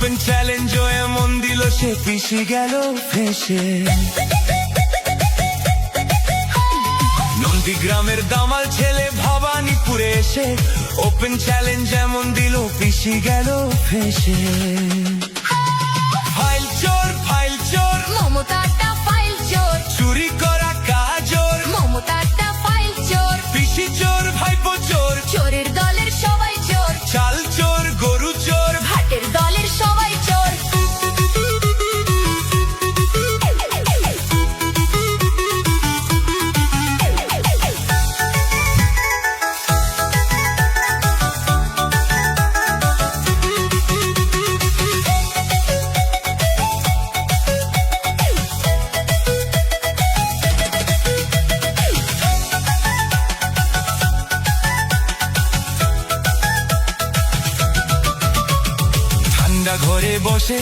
Open challenge এমন দিল সে পিছি গেল ফেসে। নন্দীগ্রামের দামাল ছেলে ভবানীপুরে এসে ওপেন চ্যালেঞ্জ এমন দিল পিছি গেল ফেসে। ফাইল চোর মমতাটা ফাইল চোর, চুরি করা কাজর, মমতাটা ফাইল চোর, পিসি চোর ভাইপো চোর, চোরের দলের সবাই চোর, চাল চোর গরু চোর, ভাটের দলের সবাই চোর। ঠান্ডা ঘরে বসে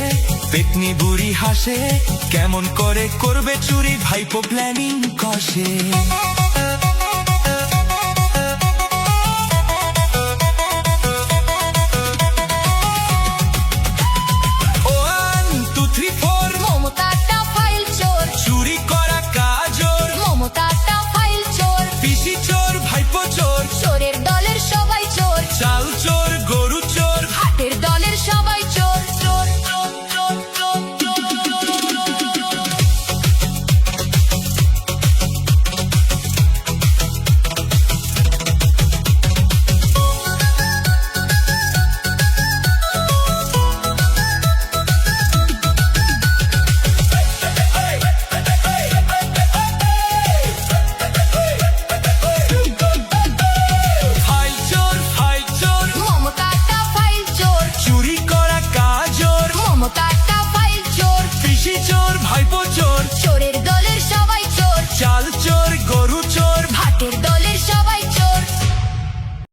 পেতনি বুড়ি হাসে, কেমন করে করবে চুরি ভাইপো প্ল্যানিং কষে।